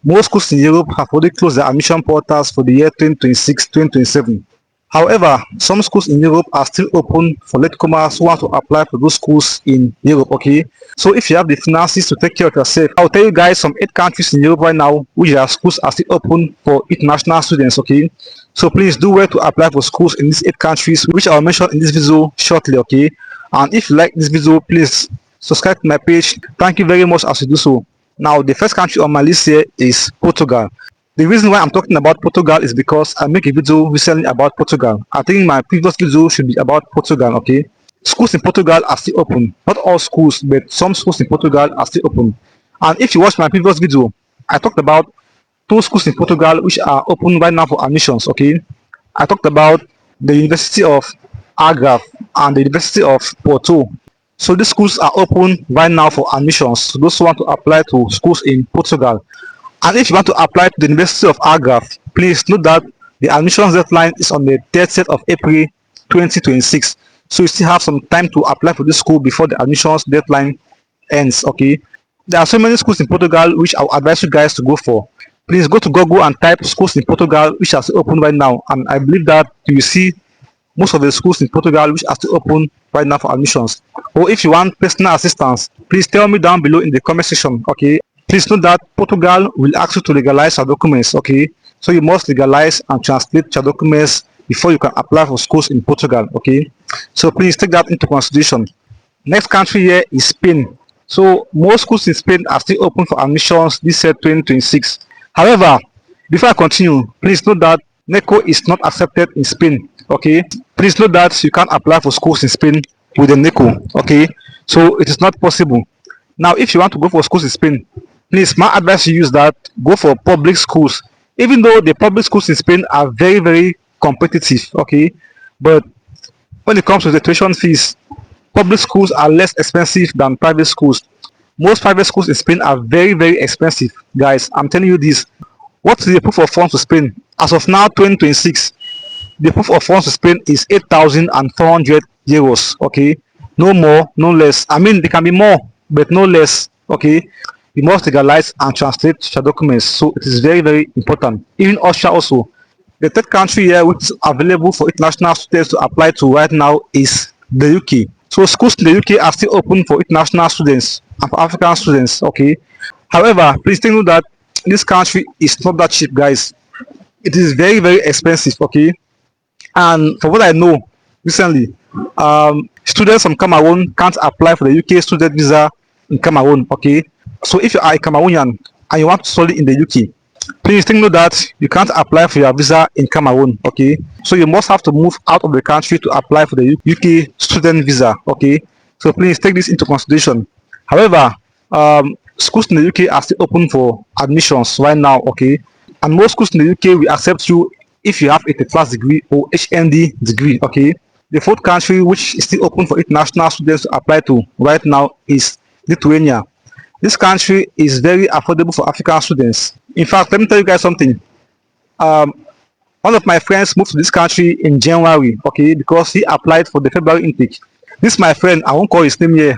Most schools in Europe have already closed their admission portals for the year 2026-2027. However, some schools in Europe are still open for latecomers who want to apply for those schools in Europe, okay? So if you have the finances to take care of yourself, I'll tell you guys some 8 countries in Europe right now which their schools are still open for international students, okay? So please do well to apply for schools in these 8 countries which I'll mention in this video shortly, okay? And if you like this video, please subscribe to my page. Thank you very much as you do so. Now, the first country on my list here is Portugal. The reason why I'm talking about Portugal is because I make a video recently about Portugal. I think my previous video should be about Portugal, okay? Schools in Portugal are still open. Not all schools, but some schools in Portugal are still open. And if you watch my previous video, I talked about 2 schools in Portugal which are open right now for admissions, okay? I talked about the University of Algarve and the University of Porto. So these schools are open right now for admissions to those who want to apply to schools in Portugal. And if you want to apply to the University of Algarve, please note that the admissions deadline is on the 30th of April 2026. So you still have some time to apply for this school before the admissions deadline ends, okay? There are so many schools in Portugal which I will advise you guys to go for. Please go to Google and type schools in Portugal which are still open right now. And I believe that you see most of the schools in Portugal which are still open right now for admissions. Or if you want personal assistance, please tell me down below in the comment section, okay? Please note that Portugal will ask you to legalize your documents, okay? So you must legalize and translate your documents before you can apply for schools in Portugal, okay? So please take that into consideration. Next country here is Spain. So most schools in Spain are still open for admissions this year 2026. However, before I continue, please note that NECO is not accepted in Spain, okay? Please note that you can't apply for schools in Spain with the NECO, okay? So it is not possible. Now, if you want to go for schools in Spain, please, my advice you use that go for public schools. Even though the public schools in Spain are very, very competitive, okay? But when it comes to the tuition fees, public schools are less expensive than private schools. Most private schools in Spain are very, very expensive, guys. I'm telling you this. What's the proof of funds to Spain? As of now, 2026, the proof of funds to Spain is 8,400 euros, okay? No more, no less. I mean, there can be more, but no less, okay? You must legalize and translate your documents, so it is very, very important. Even Austria also. The third country here which is available for international students to apply to right now is the UK. So schools in the UK are still open for international students and for African students, okay? However, please take note that this country is not that cheap, guys. It is very, very expensive, okay? And from what I know recently, students from Cameroon can't apply for the UK student visa in Cameroon, okay? So if you are a Cameroonian and you want to study in the UK, please take note that you can't apply for your visa in Cameroon, okay? So you must have to move out of the country to apply for the UK student visa, okay? So please take this into consideration. However, schools in the UK are still open for admissions right now, okay? And most schools in the UK will accept you if you have a third class degree or HND degree, okay? The fourth country which is still open for international students to apply to right now is Lithuania. This country is very affordable for African students. In fact, let me tell you guys something. One of my friends moved to this country in January, okay, because he applied for the February intake. This my friend, I won't call his name here,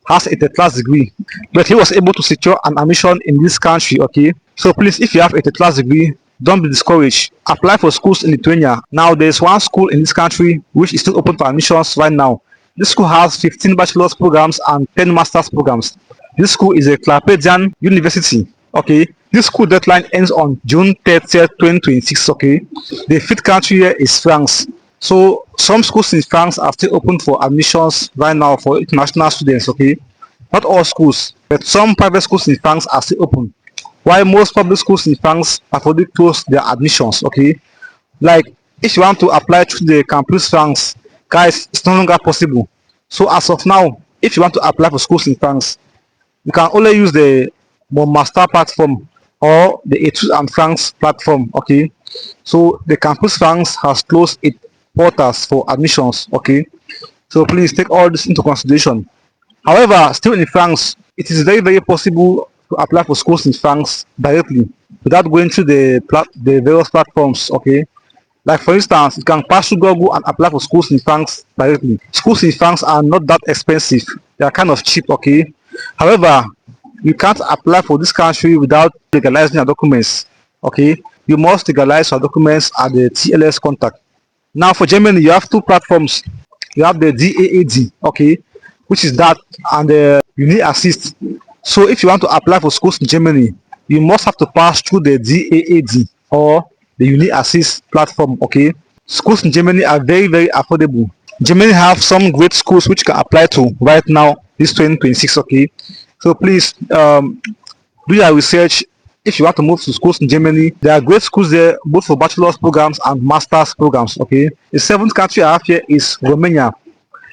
has a third class degree, but he was able to secure an admission in this country, okay? So please, if you have a third class degree, don't be discouraged. Apply for schools in Lithuania. Now, there's one school in this country which is still open for admissions right now. This school has 15 bachelor's programs and 10 master's programs. This school is a Clapedian University, okay? This school deadline ends on June 30th, 2026, okay? The fifth country here is France. So some schools in France are still open for admissions right now for international students, okay? Not all schools, but some private schools in France are still open. While most public schools in France have already closed their admissions, okay? Like, if you want to apply through the Campus France, guys, it's no longer possible. So as of now, if you want to apply for schools in France, you can only use the Mon Master platform or the Etudes and France platform, okay? So the Campus France has closed its portals for admissions, okay? So please take all this into consideration. However, still in France, it is very, very possible to apply for schools in France directly without going through the various platforms, okay? Like for instance, you can pass through Google and apply for schools in France directly. Schools in France are not that expensive. They are kind of cheap, okay? However, You can't apply for this country without legalizing your documents. Okay, you must legalize your documents at the TLS contact. Now for Germany, you have two platforms. You have the DAAD, okay, which is that, and the Uni Assist. So if you want to apply for schools in Germany, you must have to pass through the DAAD or the Uni Assist platform, okay. Schools in Germany are very, very affordable. Germany have some great schools which you can apply to right now, this 2026, okay. So please do your research. If you want to move to schools in Germany, there are great schools there, both for bachelor's programs and master's programs. Okay. The seventh country I have here is Romania.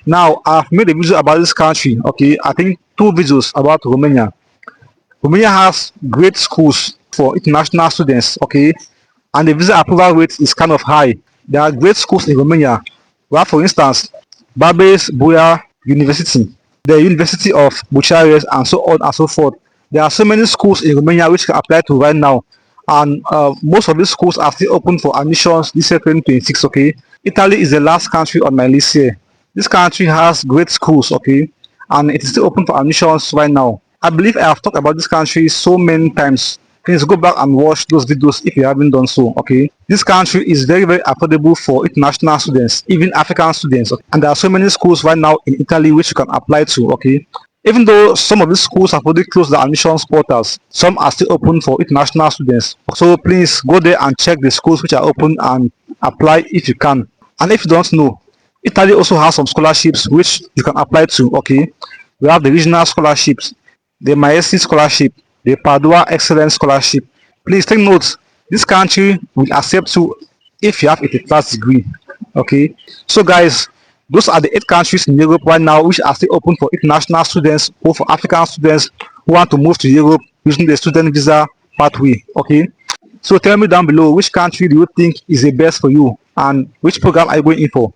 Now I've made a video about this country. Okay, I think two videos about Romania. Romania has great schools for international students. Okay, and the visa approval rate is kind of high. There are great schools in Romania. Well, for instance, Babes Boia University, the University of Bucharest, and so on and so forth. There are so many schools in Romania which can apply to right now, and most of these schools are still open for admissions this year 2026. Okay, Italy is the last country on my list here. This country has great schools, okay, and it is still open for admissions right now. I believe I have talked about this country so many times. Please go back and watch those videos if you haven't done so, okay. This country is very, very affordable for international students, even African students, okay? And there are so many schools right now in Italy which you can apply to, okay. Even though some of these schools have already closed the admissions portals, some are still open for international students. So please go there and check the schools which are open and apply if you can. And if you don't know, Italy also has some scholarships which you can apply to, okay. We have the regional scholarships, the Maestri scholarship, the Padua Excellence Scholarship. Please take note, this country will accept you if you have a class degree. Okay. So guys, those are the 8 countries in Europe right now which are still open for international students or for African students who want to move to Europe using the student visa pathway. Okay. So tell me down below, which country do you think is the best for you and which program are you going in for?